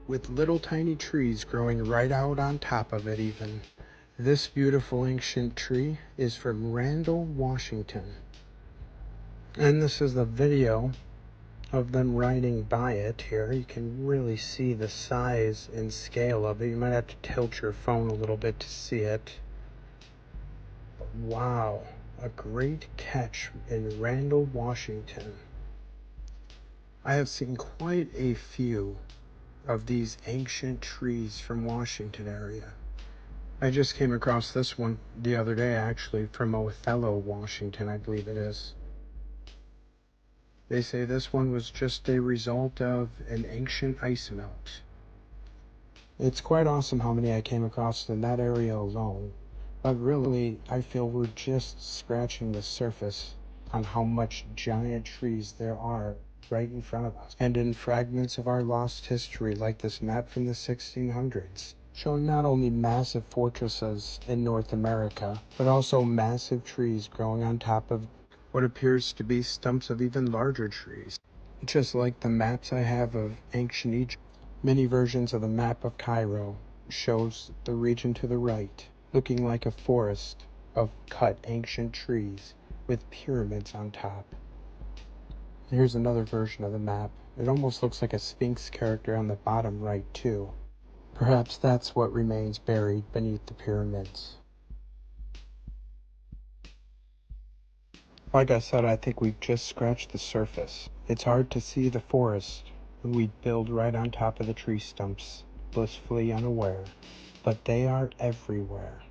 with little tiny trees growing right out on top of it even. This beautiful ancient tree is from Randall Washington. And this is the video of them riding by it here. You can really see the size and scale of it. You might have to tilt your phone a little bit to see it. Wow, a great catch in Randall, Washington. I have seen quite a few of these ancient trees from Washington area. I just came across this one the other day, actually, from Othello, Washington, I believe it is. They say this one was just a result of an ancient ice melt. It's quite awesome how many I came across in that area alone, but really I feel we're just scratching the surface on how much giant trees there are right in front of us, and in fragments of our lost history like this map from the 1600s, showing not only massive fortresses in North America, but also massive trees growing on top of what appears to be stumps of even larger trees. Just like the maps I have of ancient Egypt, many versions of the map of Cairo shows the region to the right looking like a forest of cut ancient trees with pyramids on top. Here's another version of the map. It almost looks like a Sphinx character on the bottom right too. Perhaps that's what remains buried beneath the pyramids. Like I said, I think we've just scratched the surface. It's hard to see the forest when we build right on top of the tree stumps, blissfully unaware. But they are everywhere.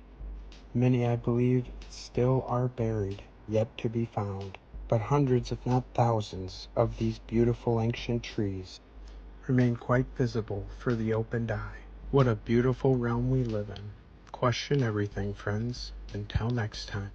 Many, I believe, still are buried, yet to be found. But hundreds, if not thousands, of these beautiful ancient trees remain quite visible for the opened eye. What a beautiful realm we live in. Question everything, friends. Until next time.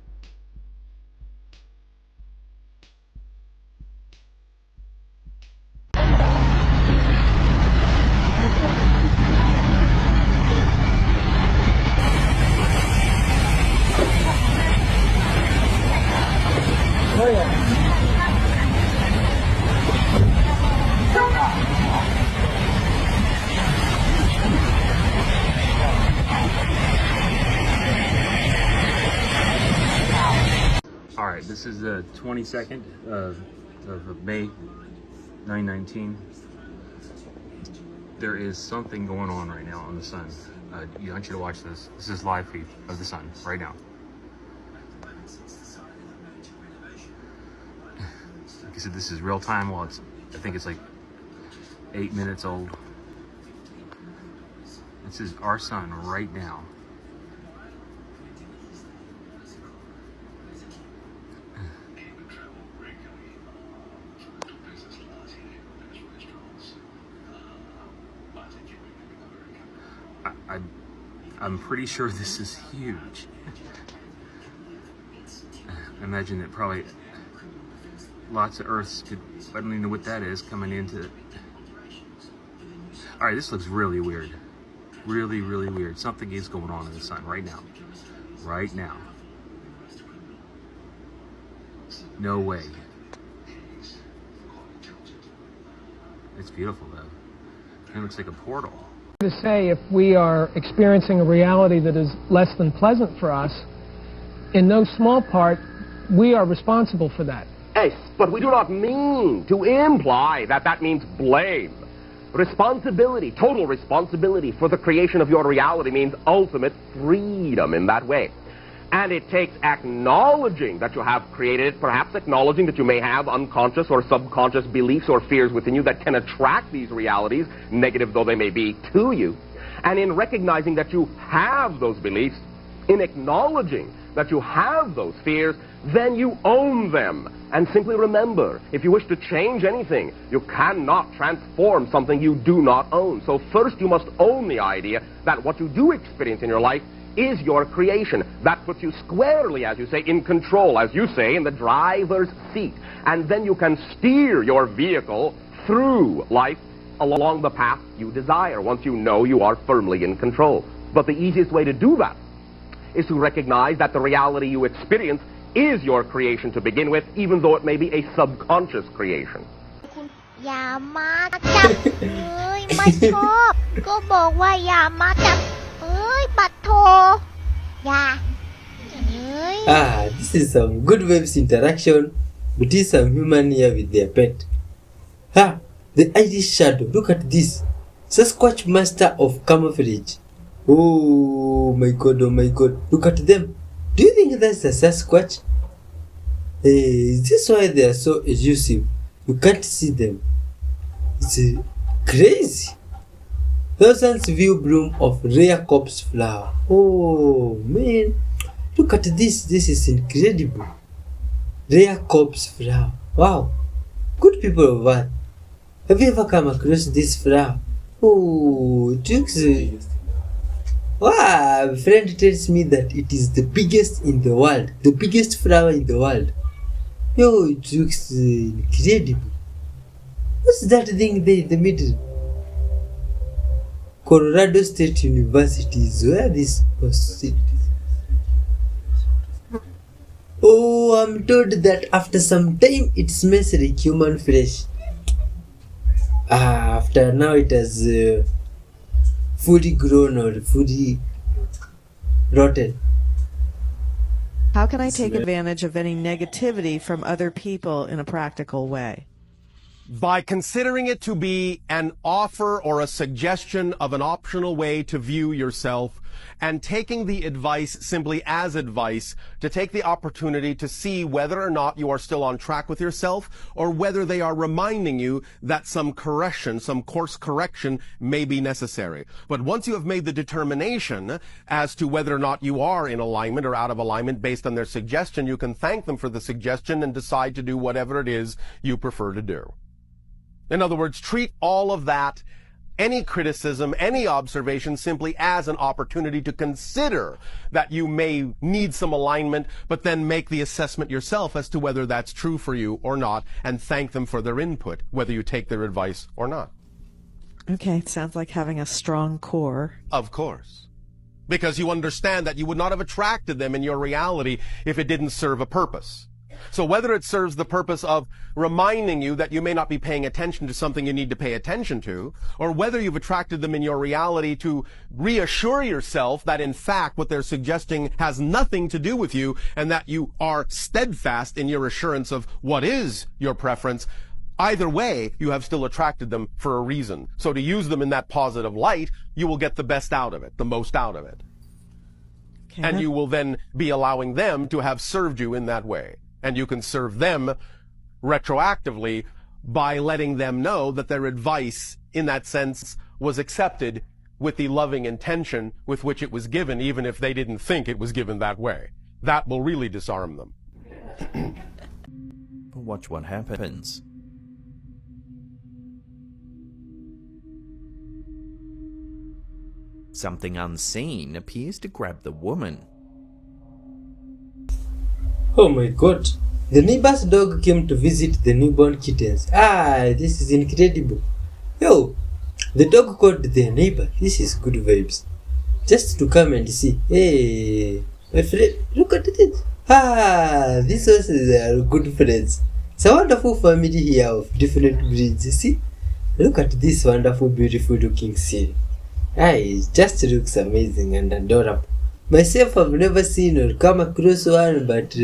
Oh yeah. All right, this is the 22nd of May 2019. There is something going on right now on the sun. I want you to watch this. This is live feed of the sun right now. Like I said, this is real time. Well, I think it's like 8 minutes old. This is our sun right now. I'm pretty sure this is huge. I imagine that probably lots of Earths could, I don't even know what that is, coming into it. All right, this looks really weird. Really, really weird. Something is going on in the sun right now. Right now. No way. It's beautiful though. It looks like a portal. To say if we are experiencing a reality that is less than pleasant for us, in no small part, we are responsible for that. Yes, but we do not mean to imply that that means blame. Responsibility, total responsibility for the creation of your reality means ultimate freedom in that way. And it takes acknowledging that you have created it, perhaps acknowledging that you may have unconscious or subconscious beliefs or fears within you that can attract these realities, negative though they may be, to you. And in recognizing that you have those beliefs, in acknowledging that you have those fears, then you own them. And simply remember, if you wish to change anything, you cannot transform something you do not own. So first you must own the idea that what you do experience in your life is your creation. That puts you squarely, as you say, in control, as you say, in the driver's seat. And then you can steer your vehicle through life along the path you desire, once you know you are firmly in control. But the easiest way to do that is to recognize that the reality you experience is your creation to begin with, even though it may be a subconscious creation. อย่ามาจับเลยไม่ชอบ ก็บอกว่าอย่ามาจับปัดโทอย่าThis is some good waves interaction between some human here with their pet. The Irish shadow. Look at this. Sasquatch master of camouflage. Oh my god, oh my god. Look at them. Do you think that's a Sasquatch? Is this why they are so elusive? You can't see them. It's crazy. Thousands view bloom of rare corpse flower. Oh man. Look at this. This is incredible. Rare corpse flower. Wow. Good people of Earth. Have you ever come across this flower? Oh, it looks... Wow, a friend tells me that it is the biggest in the world. The biggest flower in the world. Yo, it looks incredible. What's that thing there in the middle? Colorado State University is where this was situated. Oh, I'm told that after some time it smells like human flesh. After now it has fully grown or fully rotten. How can I take advantage of any negativity from other people in a practical way? By considering it to be an offer or a suggestion of an optional way to view yourself, and taking the advice simply as advice, to take the opportunity to see whether or not you are still on track with yourself, or whether they are reminding you that some correction, some course correction may be necessary. But once you have made the determination as to whether or not you are in alignment or out of alignment based on their suggestion, you can thank them for the suggestion and decide to do whatever it is you prefer to do. In other words, treat all of that, any criticism, any observation, simply as an opportunity to consider that you may need some alignment, but then make the assessment yourself as to whether that's true for you or not, and thank them for their input, whether you take their advice or not. Okay, it sounds like having a strong core. Of course. Because you understand that you would not have attracted them in your reality if it didn't serve a purpose. So whether it serves the purpose of reminding you that you may not be paying attention to something you need to pay attention to, or whether you've attracted them in your reality to reassure yourself that in fact what they're suggesting has nothing to do with you and that you are steadfast in your assurance of what is your preference, either way, you have still attracted them for a reason. So to use them in that positive light, you will get the best out of it, the most out of it. Okay. And you will then be allowing them to have served you in that way. And you can serve them retroactively by letting them know that their advice, in that sense, was accepted with the loving intention with which it was given, even if they didn't think it was given that way. That will really disarm them. Watch what happens. Something unseen appears to grab the woman. Oh my god. The neighbor's dog came to visit the newborn kittens. This is incredible. Yo, the dog called their neighbor. This is good vibes. Just to come and see. Hey, my friend, look at it. These ones are good friends. It's a wonderful family here of different breeds. You see? Look at this wonderful, beautiful looking seal. It just looks amazing and adorable. Myself, I've never seen or come across one, but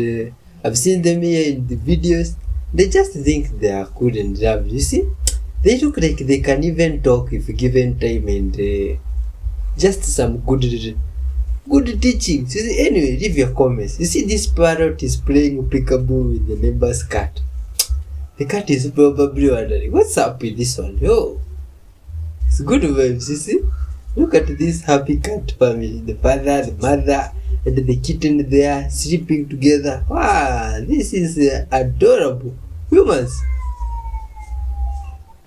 I've seen them here in the videos. They just think they are cool and lovely. You see? They look like they can even talk if given time and just some good teachings. You see? Anyway, leave your comments. You see, this parrot is playing peekaboo with the neighbor's cat. The cat is probably wondering, what's up with this one? Yo, it's good vibes, you see? Look at this happy cat family. The father, the mother, and the kitten there sleeping together. Wow, this is adorable. Humans.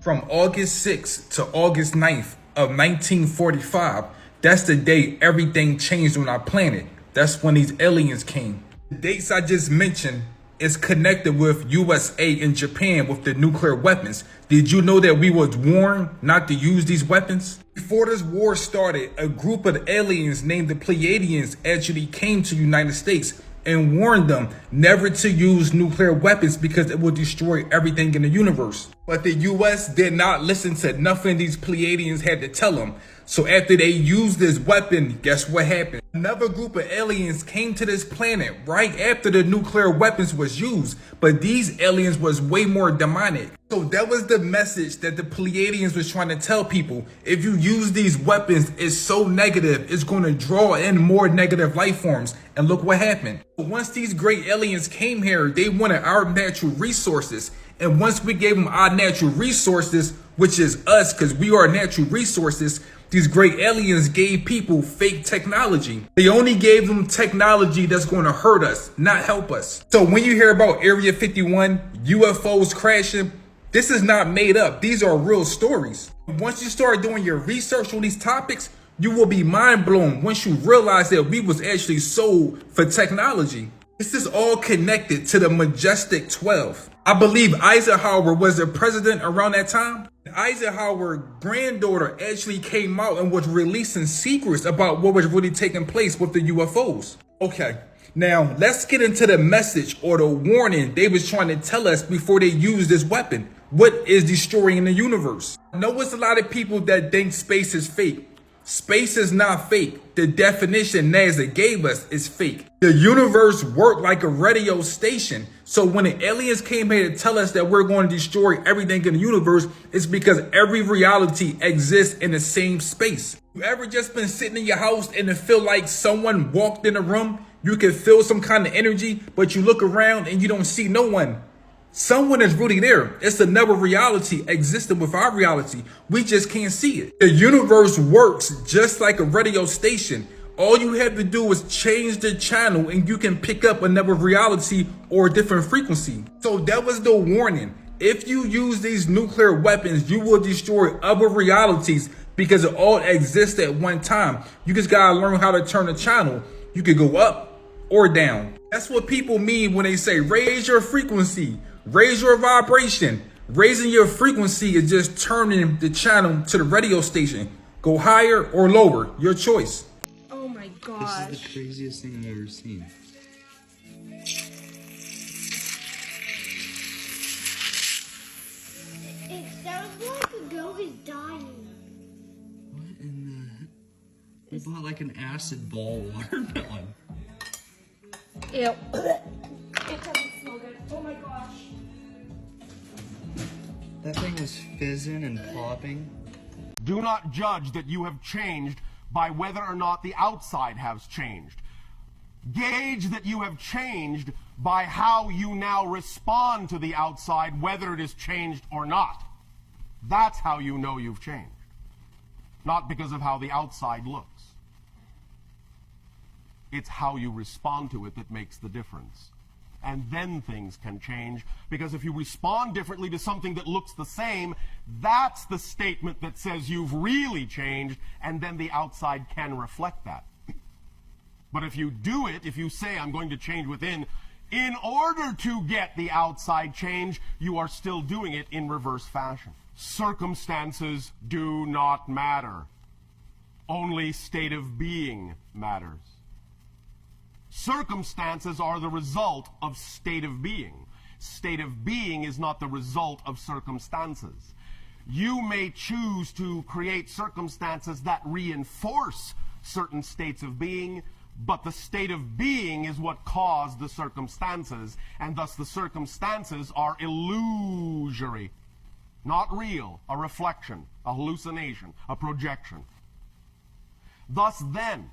From August 6th to August 9th of 1945, that's the day everything changed on our planet. That's when these aliens came. The dates I just mentioned is connected with USA and Japan with the nuclear weapons. Did you know that we was warned not to use these weapons? Before this war started, a group of aliens named the Pleiadians actually came to the United States and warned them never to use nuclear weapons because it will destroy everything in the universe. But the US did not listen to nothing these Pleiadians had to tell them. So after they used this weapon, guess what happened? Another group of aliens came to this planet right after the nuclear weapons was used. But these aliens was way more demonic. So that was the message that the Pleiadians was trying to tell people. If you use these weapons, it's so negative, it's going to draw in more negative life forms. And look what happened. Once these great aliens came here, they wanted our natural resources. And once we gave them our natural resources, which is us, because we are natural resources, these great aliens gave people fake technology. They only gave them technology that's going to hurt us, not help us. So when you hear about Area 51, UFOs crashing, this is not made up. These are real stories. Once you start doing your research on these topics, you will be mind blown once you realize that we was actually sold for technology. This is all connected to the Majestic 12. I believe Eisenhower was the president around that time. Eisenhower's granddaughter actually came out and was releasing secrets about what was really taking place with the UFOs. Okay, now let's get into the message or the warning they was trying to tell us before they used this weapon. What is destroying the universe? I know it's a lot of people that think space is fake. Space is not fake. The definition NASA gave us is fake. The universe worked like a radio station. So when the aliens came here to tell us that we're going to destroy everything in the universe, it's because every reality exists in the same space. You ever just been sitting in your house and it feel like someone walked in the room? You can feel some kind of energy, but you look around and you don't see no one. Someone is really there. It's another reality existing with our reality. We just can't see it. The universe works just like a radio station. All you have to do is change the channel and you can pick up another reality or a different frequency. So that was the warning. If you use these nuclear weapons, you will destroy other realities because it all exists at one time. You just gotta learn how to turn the channel. You can go up or down. That's what people mean when they say raise your frequency. Raise your vibration. Raising your frequency is just turning the channel to the radio station. Go higher or lower, your choice. Oh my gosh. This is the craziest thing I've ever seen. It sounds like a girl is dying. What in the... We bought like an acid ball watermelon. Ew. It doesn't smell good. Oh my gosh. That thing was fizzing and popping. Do not judge that you have changed by whether or not the outside has changed. Gauge that you have changed by how you now respond to the outside, whether it is changed or not. That's how you know you've changed. Not because of how the outside looks. It's how you respond to it that makes the difference. And then things can change, because if you respond differently to something that looks the same, that's the statement that says you've really changed, and then the outside can reflect that. But if you do it, if you say, I'm going to change within, in order to get the outside change, you are still doing it in reverse fashion. Circumstances do not matter. Only state of being matters. Circumstances are the result of state of being. State of being is not the result of circumstances. You may choose to create circumstances that reinforce certain states of being, but the state of being is what caused the circumstances, and thus the circumstances are illusory, not real, a reflection, a hallucination, a projection. Thus then,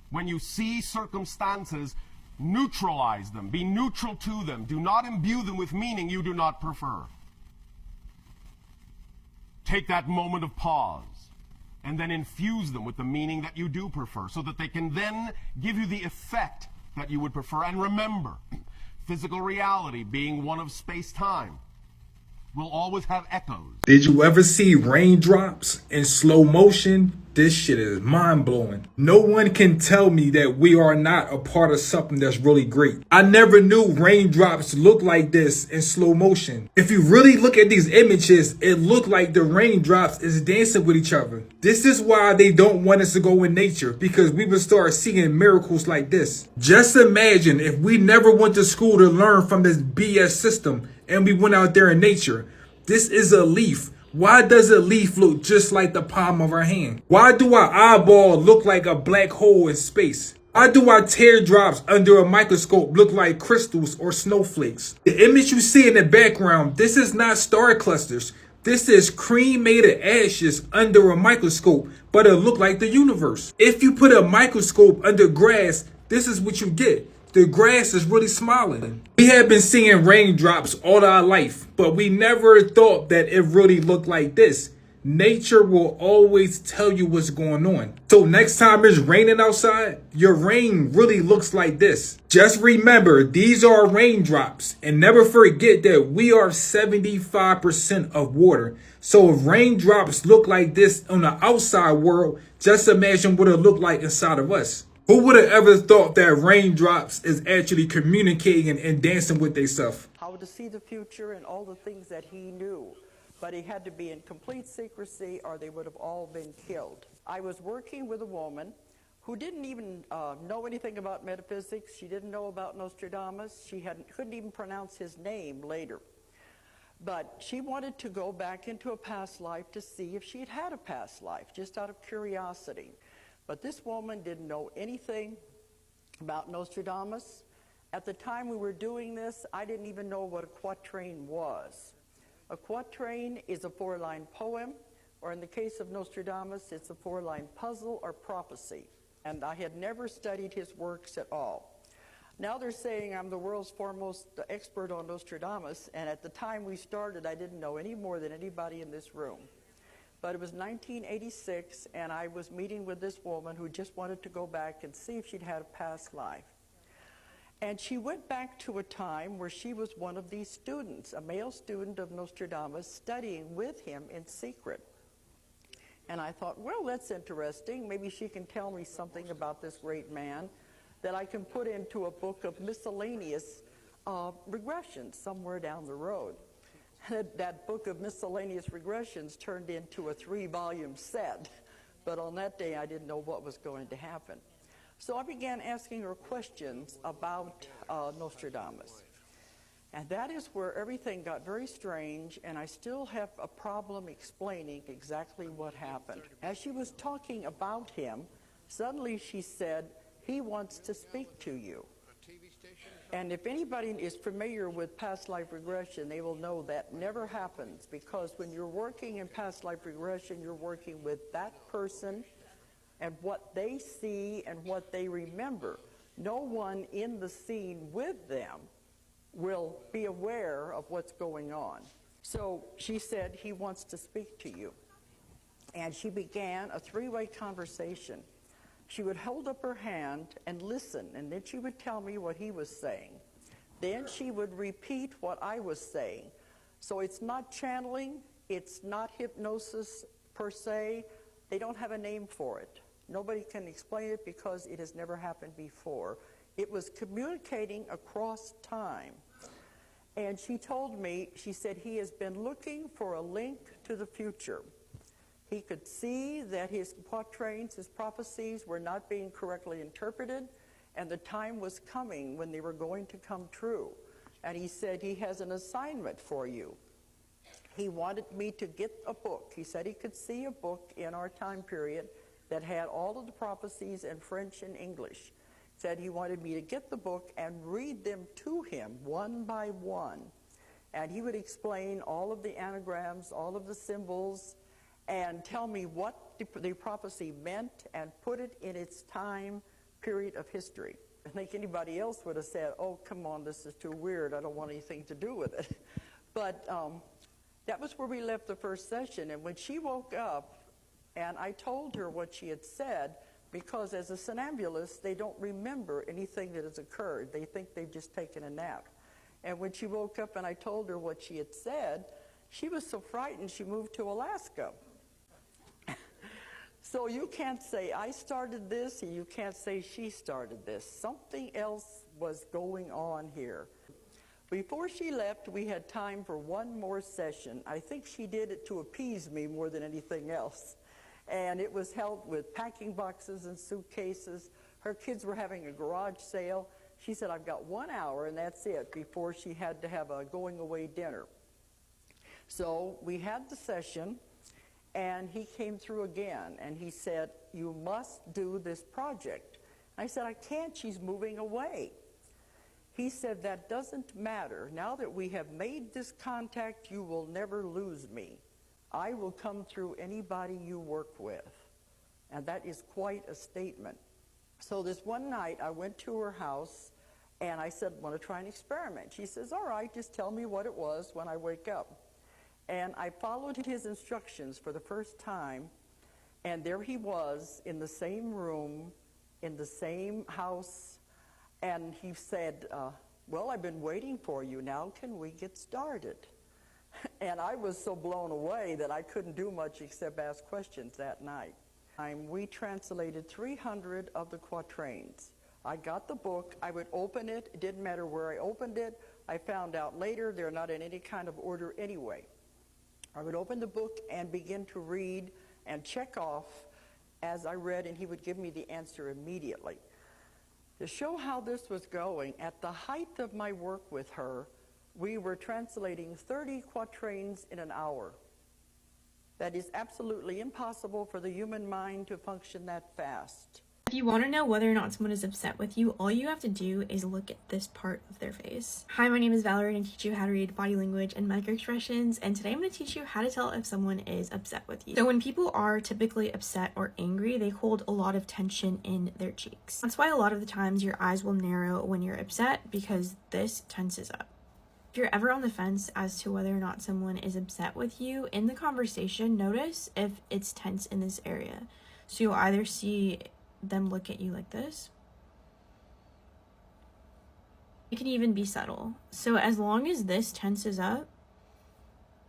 when you see circumstances, neutralize them. Be neutral to them. Do not imbue them with meaning you do not prefer. Take that moment of pause and then infuse them with the meaning that you do prefer, so that they can then give you the effect that you would prefer. And remember, physical reality being one of space-time will always have echoes. Did you ever see raindrops in slow motion? This shit is mind-blowing. No one can tell me that we are not a part of something that's really great. I never knew raindrops look like this in slow motion. If you really look at these images, it looked like the raindrops is dancing with each other. This is why they don't want us to go in nature, because we would start seeing miracles like this. Just imagine if we never went to school to learn from this BS system and we went out there in nature. This is a leaf. Why does a leaf look just like the palm of our hand? Why do our eyeball look like a black hole in space? Why do our teardrops under a microscope look like crystals or snowflakes? The image you see in the background, this is not star clusters. This is cremated ashes under a microscope, but it look like the universe. If you put a microscope under grass, this is what you get. The grass is really smiling. We have been seeing raindrops all our life, but we never thought that it really looked like this. Nature will always tell you what's going on. So next time it's raining outside, your rain really looks like this. Just remember, these are raindrops, and never forget that we are 75% of water. So if raindrops look like this on the outside world, just imagine what it looked like inside of us. Who would have ever thought that raindrops is actually communicating and dancing with themselves? How to see the future and all the things that he knew. But he had to be in complete secrecy or they would have all been killed. I was working with a woman who didn't even know anything about metaphysics. She didn't know about Nostradamus. She couldn't even pronounce his name later. But she wanted to go back into a past life to see if she'd had a past life, just out of curiosity. But this woman didn't know anything about Nostradamus. At the time we were doing this, I didn't even know what a quatrain was. A quatrain is a 4-line poem, or in the case of Nostradamus, it's a 4-line puzzle or prophecy. And I had never studied his works at all. Now they're saying I'm the world's foremost expert on Nostradamus, and at the time we started, I didn't know any more than anybody in this room. But it was 1986, and I was meeting with this woman who just wanted to go back and see if she'd had a past life. And she went back to a time where she was one of these students, a male student of Nostradamus, studying with him in secret. And I thought, well, that's interesting. Maybe she can tell me something about this great man that I can put into a book of miscellaneous regressions somewhere down the road. That book of miscellaneous regressions turned into a 3-volume set. But on that day, I didn't know what was going to happen. So I began asking her questions about Nostradamus. And that is where everything got very strange, and I still have a problem explaining exactly what happened. As she was talking about him, suddenly she said, "He wants to speak to you." And if anybody is familiar with past life regression, they will know that never happens, because when you're working in past life regression, you're working with that person and what they see and what they remember. No one in the scene with them will be aware of what's going on. So she said, "He wants to speak to you." And she began a 3-way conversation. She would hold up her hand and listen, and then she would tell me what he was saying. Then she would repeat what I was saying. So it's not channeling, it's not hypnosis per se. They don't have a name for it. Nobody can explain it because it has never happened before. It was communicating across time. And she told me, she said, he has been looking for a link to the future. He could see that his quatrains, his prophecies were not being correctly interpreted, and the time was coming when they were going to come true. And he said, he has an assignment for you. He wanted me to get a book. He said he could see a book in our time period that had all of the prophecies in French and English. Said he wanted me to get the book and read them to him one by one. And he would explain all of the anagrams, all of the symbols, and tell me what the prophecy meant and put it in its time period of history. I think anybody else would have said, "Oh, come on, this is too weird. I don't want anything to do with it." But that was where we left the first session. And when she woke up, and I told her what she had said, because as a somnambulist, they don't remember anything that has occurred. They think they've just taken a nap. And when she woke up and I told her what she had said, she was so frightened she moved to Alaska. So you can't say I started this, and you can't say she started this. Something else was going on here. Before she left, we had time for one more session. I think she did it to appease me more than anything else. And it was held with packing boxes and suitcases. Her kids were having a garage sale. She said, "I've got 1 hour, and that's it," before she had to have a going-away dinner. So we had the session, and he came through again, and he said, you must do this project. I said, I can't, she's moving away. He said, that doesn't matter. Now that we have made this contact, you will never lose me. I will come through anybody you work with. And that is quite a statement. So this one night, I went to her house, and I said, want to try an experiment? She says, all right, just tell me what it was when I wake up. And I followed his instructions for the first time, and there he was in the same room, in the same house, and he said, well, I've been waiting for you. Now can we get started? And I was so blown away that I couldn't do much except ask questions that night. We translated 300 of the quatrains. I got the book. I would open it. It didn't matter where I opened it. I found out later they're not in any kind of order anyway. I would open the book and begin to read and check off as I read, and he would give me the answer immediately. To show how this was going, at the height of my work with her, we were translating 30 quatrains in an hour. That is absolutely impossible for the human mind to function that fast. If you want to know whether or not someone is upset with you, all you have to do is look at this part of their face. Hi, my name is Valerie, and I teach you how to read body language and microexpressions, and today I'm going to teach you how to tell if someone is upset with you. So when people are typically upset or angry, they hold a lot of tension in their cheeks. That's why a lot of the times your eyes will narrow when you're upset, because this tenses up. If you're ever on the fence as to whether or not someone is upset with you, in the conversation, notice if it's tense in this area. So you'll either see them look at you like this. It can even be subtle. So as long as this tenses up,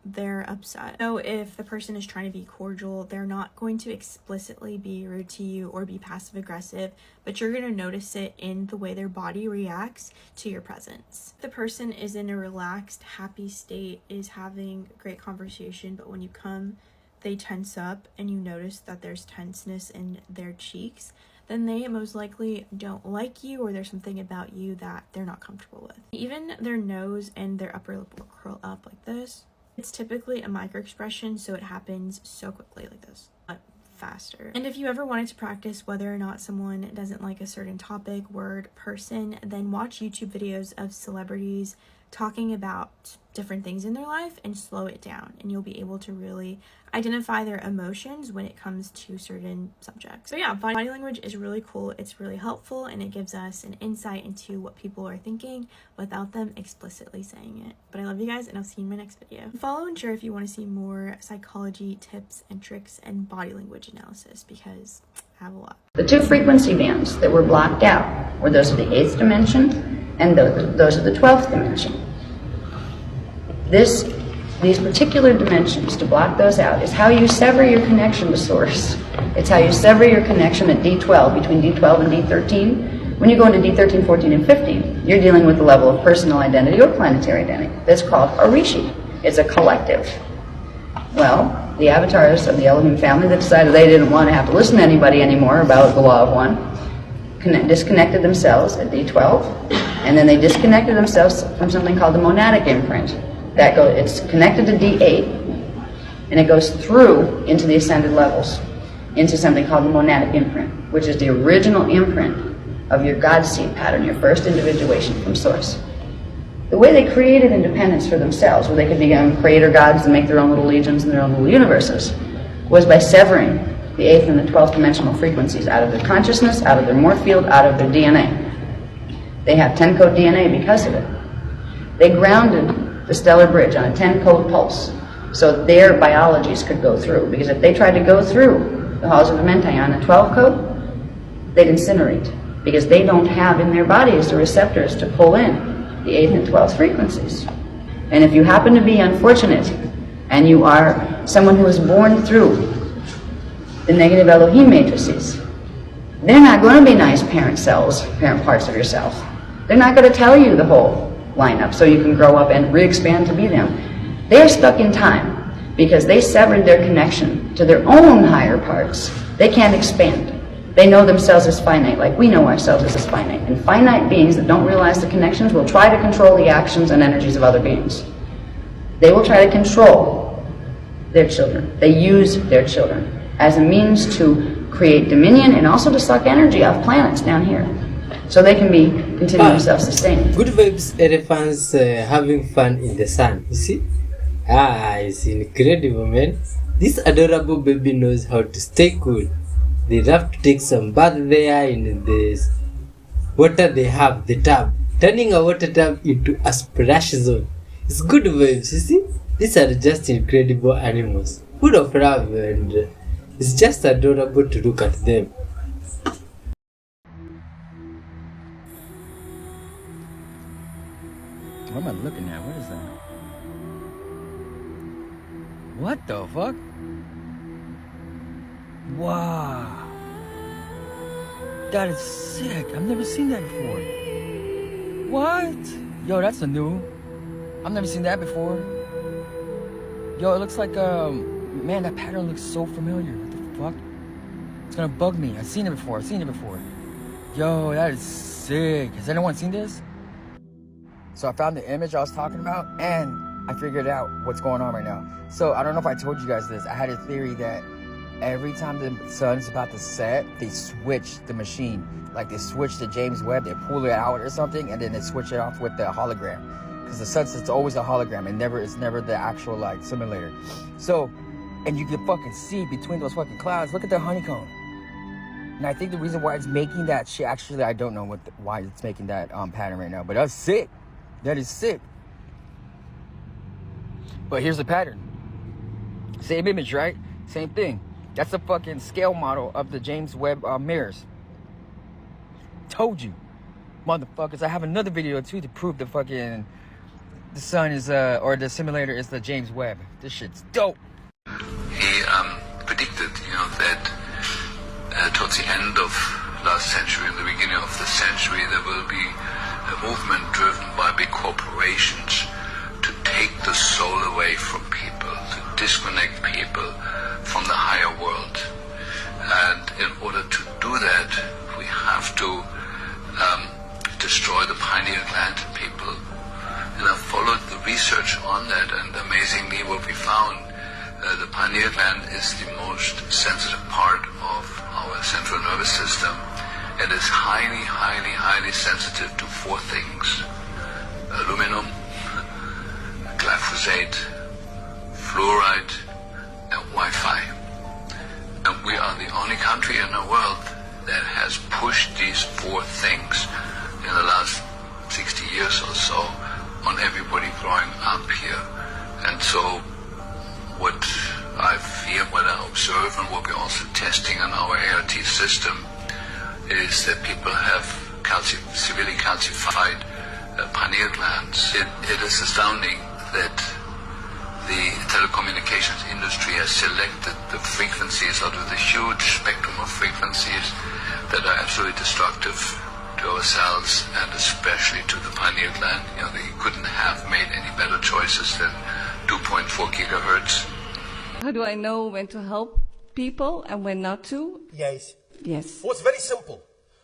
they're upset. So if the person is trying to be cordial, they're not going to explicitly be rude to you or be passive aggressive, but you're going to notice it in the way their body reacts to your presence. If the person is in a relaxed, happy state, is having a great conversation, but when you come, they tense up and you notice that there's tenseness in their cheeks, then they most likely don't like you, or there's something about you that they're not comfortable with. Even their nose and their upper lip will curl up like this. It's typically a microexpression, so it happens so quickly like this, but faster. And if you ever wanted to practice whether or not someone doesn't like a certain topic, word, person, then watch YouTube videos of celebrities talking about different things in their life and slow it down, and you'll be able to really identify their emotions when it comes to certain subjects. So yeah, body language is really cool, it's really helpful, and it gives us an insight into what people are thinking without them explicitly saying it. But I love you guys, and I'll see you in my next video. Follow and share if you want to see more psychology tips and tricks and body language analysis, because I have a lot. The two frequency bands that were blocked out were those of the 8th dimension and those of the 12th dimension. These particular dimensions, to block those out, is how you sever your connection to source. It's how you sever your connection at D12, between D12 and D13. When you go into D13, 14, and 15, you're dealing with the level of personal identity or planetary identity. That's called a rishi. It's a collective. Well, the avatars of the Elohim family that decided they didn't want to have to listen to anybody anymore about the law of one, disconnected themselves at D12, and then they disconnected themselves from something called the monadic imprint. It's connected to D8, and it goes through into the ascended levels, into something called the monadic imprint, which is the original imprint of your God seed pattern, your first individuation from source. The way they created independence for themselves, where they could become creator gods and make their own little legions and their own little universes, was by severing the 8th and the 12th dimensional frequencies out of their consciousness, out of their morph field, out of their DNA. They have 10-code DNA because of it. They grounded the stellar bridge on a 10-code pulse, so their biologies could go through. Because if they tried to go through the halls of the Mentai on a 12 code, they'd incinerate, because they don't have in their bodies the receptors to pull in the 8th and 12th frequencies. And if you happen to be unfortunate, and you are someone who was born through the negative Elohim matrices, they're not going to be nice parent cells, parent parts of yourself. They're not going to tell you the whole lineup so you can grow up and re-expand to be them. They're stuck in time because they severed their connection to their own higher parts. They can't expand. They know themselves as finite, like we know ourselves as finite. And finite beings that don't realize the connections will try to control the actions and energies of other beings. They will try to control their children. They use their children as a means to create dominion and also to suck energy off planets down here, so they can be continually self-sustaining. Good vibes elephants having fun in the sun. You see? It's incredible, man. This adorable baby knows how to stay cool. They love to take some bath there in the water they have, the tub. Turning a water tub into a splash zone. It's good vibes, you see? These are just incredible animals. Full of love, and it's just adorable to look at them. What am I looking at? What is that? What the fuck? Wow. That is sick. I've never seen that before. What? Yo, that's a new. I've never seen that before. Yo, it looks like, man, that pattern looks so familiar. What the fuck? It's gonna bug me. I've seen it before. Yo, that is sick. Has anyone seen this? So I found the image I was talking about, and I figured out what's going on right now. So I don't know if I told you guys this. I had a theory that every time the sun's about to set, they switch the machine. Like they switch the James Webb, they pull it out or something, and then they switch it off with the hologram. Because the sunset's always a hologram, and it's never the actual like simulator. So, and you can fucking see between those fucking clouds. Look at the honeycomb. And I think the reason why it's making that shit, actually, I don't know why it's making that pattern right now, but that's sick. That is sick. But here's the pattern. Same image, right? Same thing. That's a fucking scale model of the James Webb mirrors. Told you, motherfuckers. I have another video too to prove the sun is or the simulator is the James Webb. This shit's dope. He predicted, that towards the end of last century and the beginning of the century, there will be a movement driven by big corporations to take the soul away from people, to disconnect people from the higher world. And in order to do that, we have to destroy the pineal gland in people. And I followed the research on that, and amazingly what we found, the pineal gland is the most sensitive part of our central nervous system. It is highly, highly, highly sensitive to 4 things: aluminum, glyphosate, fluoride, and Wi-Fi. And we are the only country in the world that has pushed these 4 things in the last 60 years or so on everybody growing up here. And so what I feel, what I observe, and what we're also testing in our ART system is that people have severely calcified pineal glands. It is astounding that the telecommunications industry has selected the frequencies out of the huge spectrum of frequencies that are absolutely destructive to our cells and especially to the pineal gland. They couldn't have made any better choices than 2.4 gigahertz. How do I know when to help people and when not to? Yes. Yes. Well, it's very simple.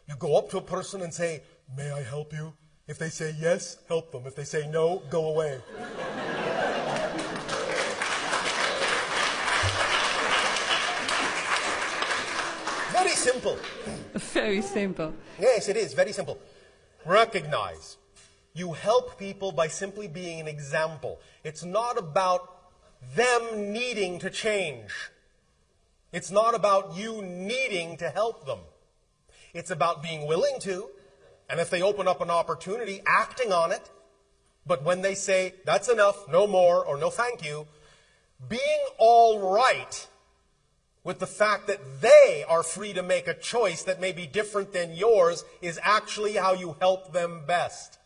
You go up to a person and say, "May I help you?" If they say yes, help them. If they say no, go away. Very simple. Very simple. Yes, it is. Very simple. Recognize. You help people by simply being an example. It's not about them needing to change. It's not about you needing to help them. It's about being willing to, and if they open up an opportunity, acting on it. But when they say, "That's enough, no more," or "No thank you," being all right with the fact that they are free to make a choice that may be different than yours is actually how you help them best.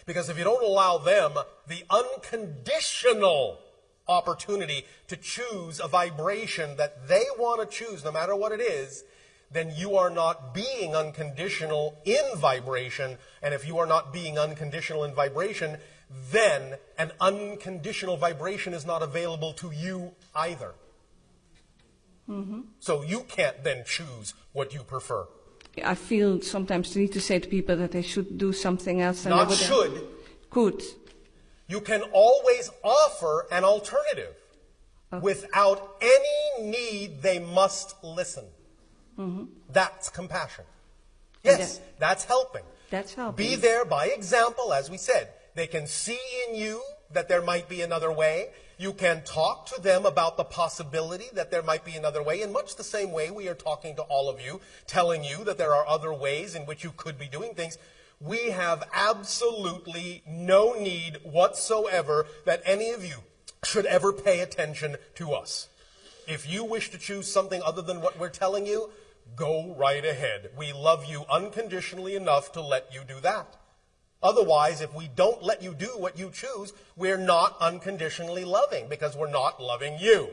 Because if you don't allow them the unconditional opportunity to choose a vibration that they want to choose, no matter what it is, then you are not being unconditional in vibration. And if you are not being unconditional in vibration, then an unconditional vibration is not available to you either. Mm-hmm. So you can't then choose what you prefer. I feel sometimes the need to say to people that they should do something else. And Not they would should. Could. You can always offer an alternative. Without any need, they must listen. That's compassion. Yes, that's helping. That's helping. Be there by example, as we said. They can see in you that there might be another way. You can talk to them about the possibility that there might be another way. In much the same way we are talking to all of you, telling you that there are other ways in which you could be doing things. We have absolutely no need whatsoever that any of you should ever pay attention to us. If you wish to choose something other than what we're telling you, go right ahead. We love you unconditionally enough to let you do that. Otherwise, if we don't let you do what you choose, we're not unconditionally loving because we're not loving you.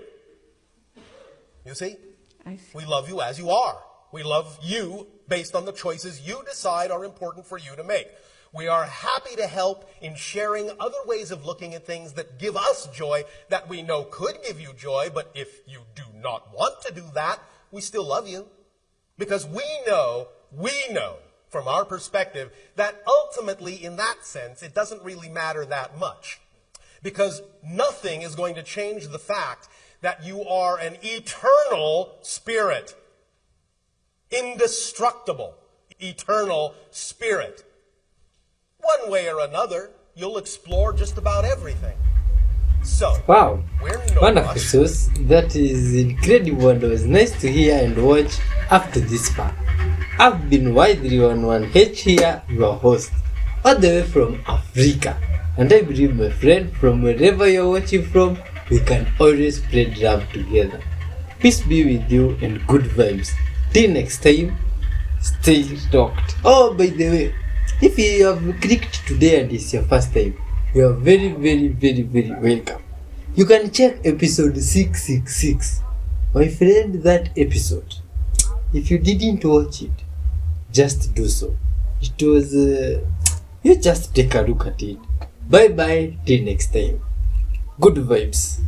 You see? I see. We love you as you are. We love you based on the choices you decide are important for you to make. We are happy to help in sharing other ways of looking at things that give us joy that we know could give you joy, but if you do not want to do that, we still love you. Because we know from our perspective that ultimately in that sense it doesn't really matter that much. Because nothing is going to change the fact that you are an eternal spirit. Indestructible, eternal spirit. One way or another, you'll explore just about everything. So, Wow, we're no wonderful rush. sauce. That is incredible and it was nice to hear and watch up to this part. I've been Y311H here, your host, all the way from Africa. And I believe, my friend, from wherever you're watching from, we can always spread love together. Peace be with you and good vibes. Till next time, stay locked. Oh, by the way, if you have clicked today and it's your first time, you are very, very, very, very welcome. You can check episode 666. My friend, that episode, if you didn't watch it, just do so. It was, you just take a look at it. Bye bye, till next time. Good vibes.